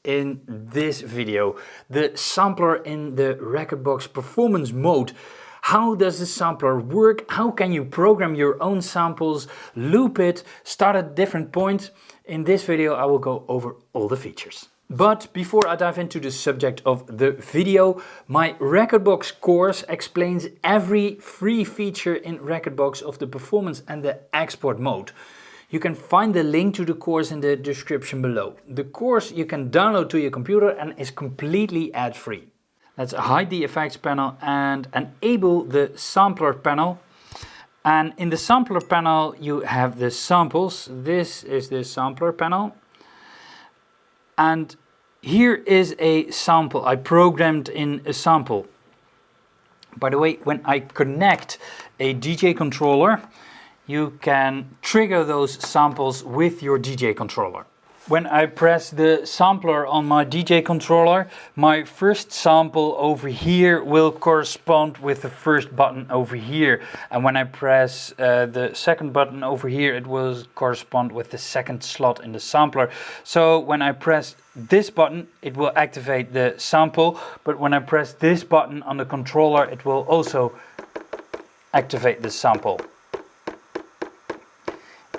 in this video. The sampler in the Rekordbox performance mode. How does the sampler work? How can you program your own samples, loop it, start at different points? In this video I will go over all the features. But before I dive into the subject of the video, my Rekordbox course explains every free feature in Rekordbox of the performance and the export mode. You can find the link to the course in the description below. The course you can download to your computer and is completely ad-free. Let's hide the effects panel and enable the sampler panel. And in the sampler panel you have the samples. This is the sampler panel. And here is a sample. I programmed in a sample. By the way, when I connect a DJ controller, you can trigger those samples with your DJ controller. When I press the sampler on my DJ controller, my first sample over here will correspond with the first button over here. And when I press the second button over here, it will correspond with the second slot in the sampler. So when I press this button, it will activate the sample. But when I press this button on the controller, it will also activate the sample.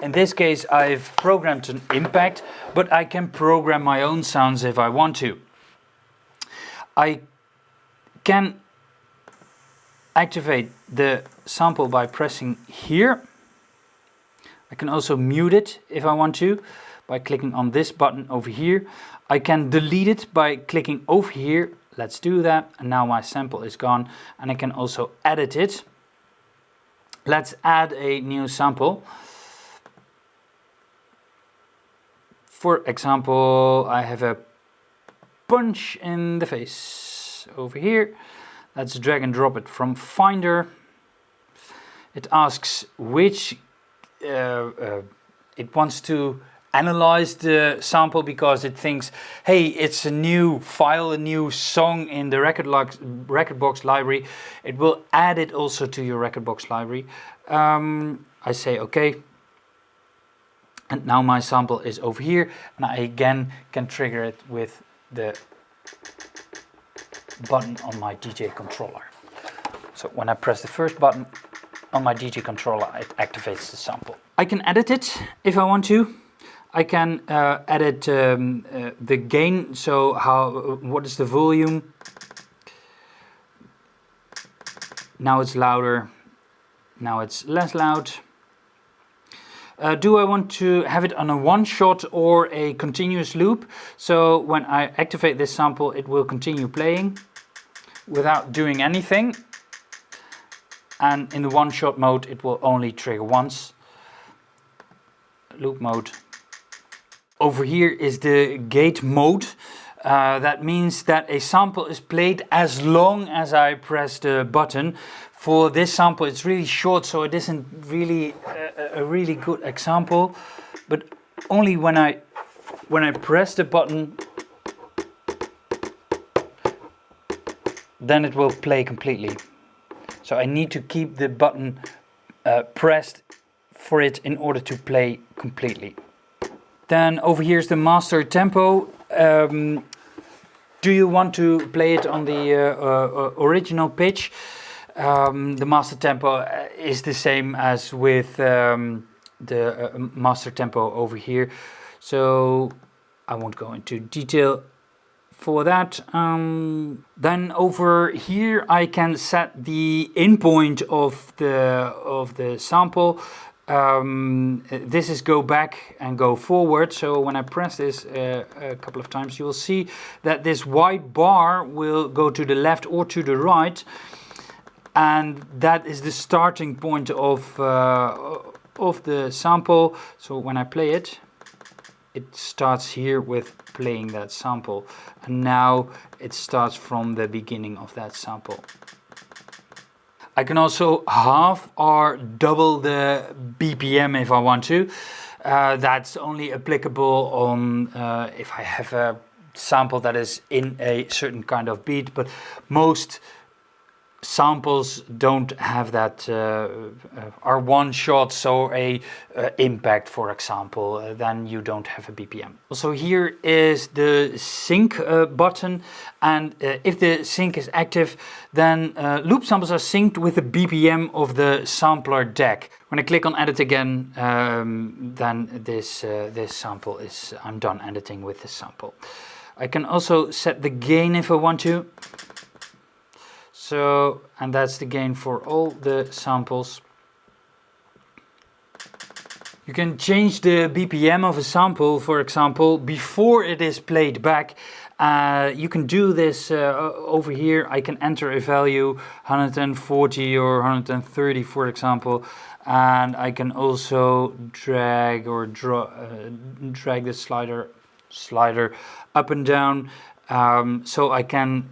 In this case I've programmed an impact, but I can program my own sounds if I want to. I can activate the sample by pressing here. I can also mute it if I want to by clicking on this button over here. I can delete it by clicking over here. Let's do that, and now my sample is gone, and I can also edit it. Let's add a new sample. For example, I have a punch in the face over here. Let's drag and drop it from Finder. It asks which, it wants to analyze the sample because it thinks, hey, it's a new file, a new song in the Rekordbox library. It will add it also to your Rekordbox library. I say okay. And now my sample is over here, and I again can trigger it with the button on my DJ controller. So when I press the first button on my DJ controller, it activates the sample. I can edit it if I want to. I can edit the gain, so what is the volume. Now it's louder, now it's less loud. Do I want to have it on a one shot or a continuous loop? So when I activate this sample, it will continue playing without doing anything. And in the one shot mode, it will only trigger once. Loop mode. Over here is the gate mode. That means that a sample is played as long as I press the button. For this sample it's really short, so it isn't really a really good example, but only when I press the button, then it will play completely. So I need to keep the button pressed for it in order to play completely. Then over here is the master tempo. Do you want to play it on the original pitch? The master tempo is the same as with the master tempo over here, so I won't go into detail for that. Then over here I can set the in point of the sample. This is go back and go forward, so when I press this a couple of times, you will see that this white bar will go to the left or to the right, and that is the starting point of the sample. So when I play it, it starts here with playing that sample, and now it starts from the beginning of that sample. I can also halve or double the BPM if I want to. That's only applicable on if I have a sample that is in a certain kind of beat, but most samples don't have that, are one shot, so a impact, for example, then you don't have a BPM. Also here is the sync button, and if the sync is active, then loop samples are synced with the BPM of the sampler deck. When I click on edit again, then this sample is, I'm done editing with this sample. I can also set the gain if I want to. So, and that's the gain for all the samples. You can change the BPM of a sample, for example, before it is played back. You can do this over here. I can enter a value 140 or 130, for example, and I can also drag or drag the slider up and down, so I can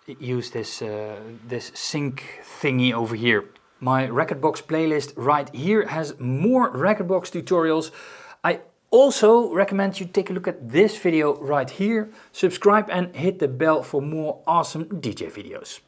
use this sync thingy over here. My Rekordbox playlist right here has more Rekordbox tutorials. I also recommend you take a look at this video right here, subscribe and hit the bell for more awesome DJ videos.